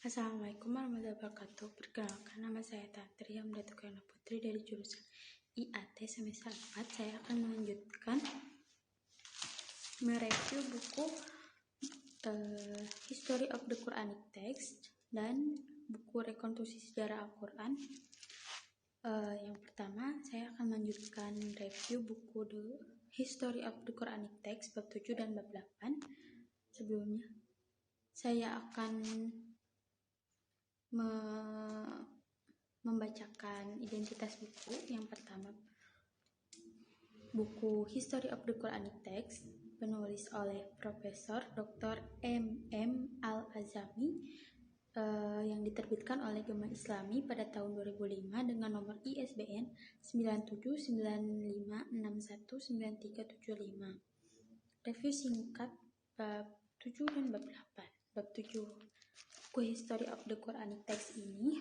Assalamualaikum warahmatullahi wabarakatuh. Perkenalkan, nama saya Tantri Amdatulkana Putri dari jurusan IAT semester 4. Saya akan melanjutkan mereview buku History of the Quranic Text dan buku Rekonstruksi Sejarah Al-Quran. Yang pertama, saya akan melanjutkan review buku The History of the Quranic Text bab 7 dan bab 8. Sebelumnya, saya akan membacakan identitas buku. Yang pertama, buku History of the Quranic Text, penulis oleh Profesor Dr. M.M. Al-Azami, yang diterbitkan oleh Gema Islami pada tahun 2005 dengan nomor ISBN 9795619375. Review singkat bab 7 dan bab 8. Bab 7, buku History of the Quranic Text ini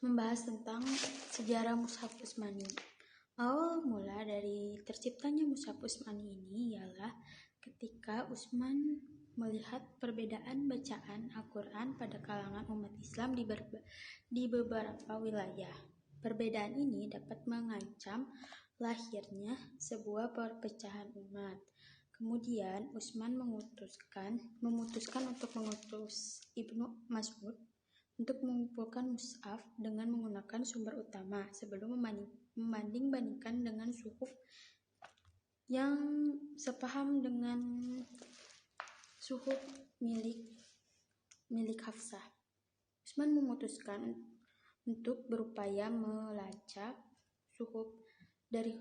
membahas tentang sejarah Mushaf Utsmani. Awal mula dari terciptanya Mushaf Utsmani ini ialah ketika Utsman melihat perbedaan bacaan Al-Quran pada kalangan umat Islam di beberapa wilayah. Perbedaan ini dapat mengancam lahirnya sebuah perpecahan umat. Kemudian Utsman memutuskan untuk mengutus Ibnu Mas'ud untuk mengumpulkan mushaf dengan menggunakan sumber utama sebelum membanding-bandingkan dengan suhuf yang sepaham dengan suhuf milik Hafsah. Utsman memutuskan untuk berupaya melacak suhuf dari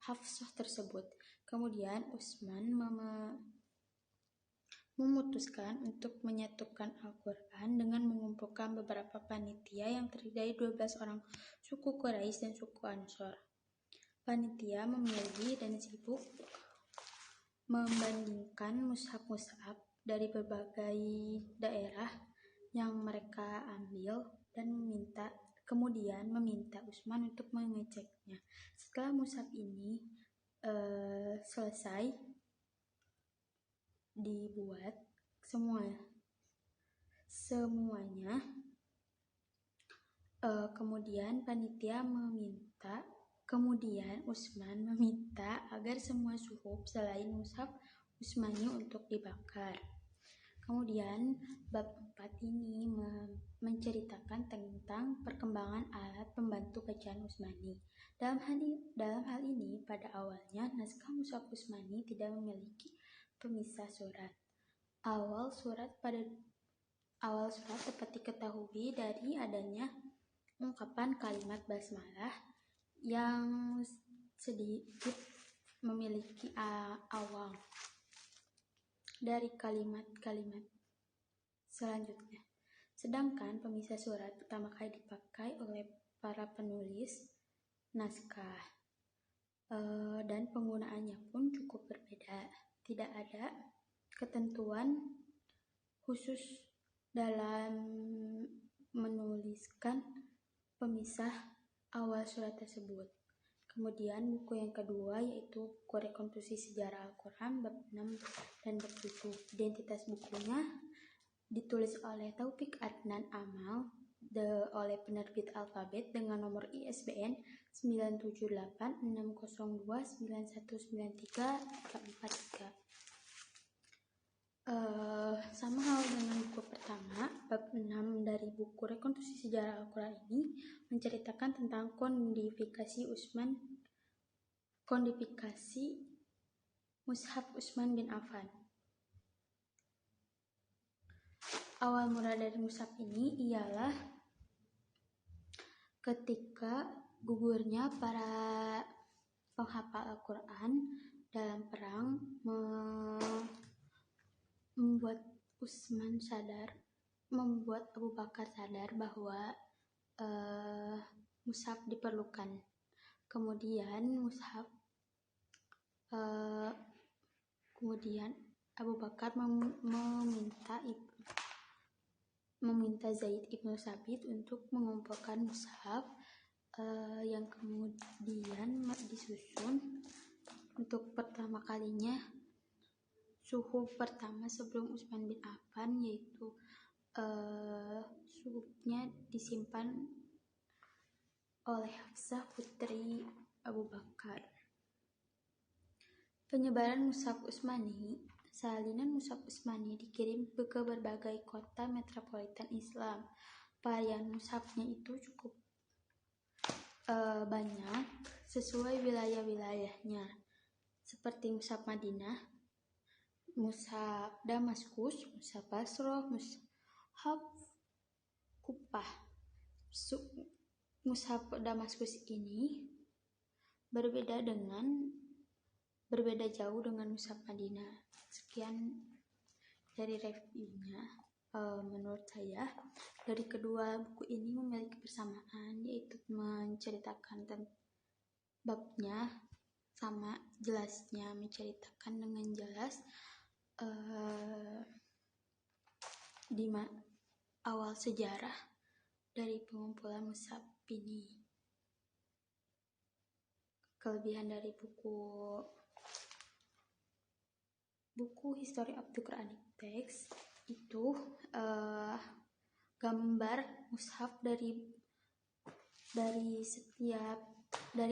Hafsah tersebut. Kemudian Utsman memutuskan untuk menyatukan Al-Quran dengan mengumpulkan beberapa panitia yang terdiri dari 12 orang suku Quraisy dan suku Ansor. Panitia memilih dan sibuk membandingkan mushaf-mushaf dari berbagai daerah yang mereka ambil dan kemudian meminta Utsman untuk mengeceknya. Setelah mushaf ini selesai dibuat semuanya, kemudian Utsman meminta agar semua suhuf selain mushaf Utsmani untuk dibakar. Kemudian bab 4 ini menceritakan tentang perkembangan alat pembantu bacaan Utsmani. Dalam hal ini pada awalnya naskah mushaf Utsmani tidak memiliki pemisah surat. Awal surat dapat diketahui dari adanya ungkapan kalimat basmalah yang sedikit memiliki awal dari kalimat-kalimat selanjutnya. Sedangkan pemisah surat pertama kali dipakai oleh para penulis naskah, dan penggunaannya pun cukup berbeda. Tidak ada ketentuan khusus dalam menuliskan pemisah awal surat tersebut. Kemudian buku yang kedua yaitu buku Rekonstruksi Sejarah Al-Quran bab 6 dan bab 7. Identitas bukunya ditulis oleh Taufik Adnan Amal oleh penerbit Alfabet dengan nomor ISBN 9786029193343. Sama hal dengan buku pertama, bab 6 dari buku Rekonstruksi Sejarah Al-Quran ini menceritakan tentang kodifikasi Mushaf Utsman bin Affan. Awal mula dari mushaf ini ialah ketika gugurnya para penghafal Al-Quran dalam perang membuat Abu Bakar sadar bahwa mushaf diperlukan. Kemudian Abu Bakar meminta Zaid ibnu Sabit untuk mengumpulkan mushaf yang kemudian disusun untuk pertama kalinya suhuf pertama sebelum Utsman bin Affan, yaitu suhufnya disimpan oleh Hafsah putri Abu Bakar. Penyebaran mushaf Utsmani. Salinan mushaf Utsmani dikirim ke berbagai kota metropolitan Islam. Varian mushafnya itu cukup banyak sesuai wilayah-wilayahnya, seperti mushaf Madinah, mushaf Damaskus, mushaf Basrah, mushaf Kufah. Mushaf Damaskus ini berbeda jauh dengan mushaf Madinah. Sekian dari reviewnya. Menurut saya dari kedua buku ini memiliki persamaan, yaitu menceritakan babnya sama jelasnya, menceritakan dengan jelas di awal sejarah dari pengumpulan mushaf ini. Kelebihan dari buku History of the Quranic Text itu gambar mushaf dari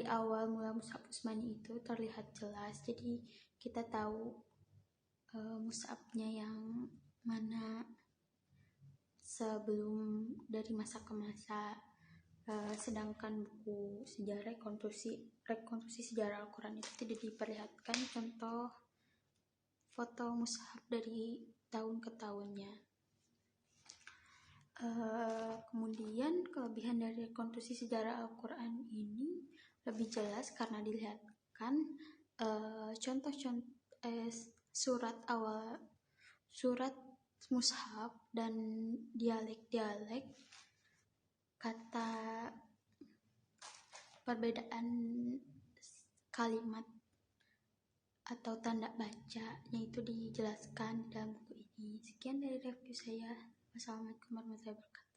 awal mula mushaf Utsmani itu terlihat jelas, jadi kita tahu mushafnya yang mana sebelum dari masa ke masa. Sedangkan buku sejarah rekonstruksi sejarah Al-Quran itu tidak diperlihatkan contoh foto mushaf dari tahun ke tahunnya. Kemudian kelebihan dari rekonstruksi sejarah Al-Quran ini lebih jelas karena dilihatkan surat mushaf dan dialek-dialek, kata, perbedaan kalimat atau tanda bacanya itu dijelaskan dalam buku ini. Sekian dari review saya. Wassalamualaikum warahmatullahi wabarakatuh.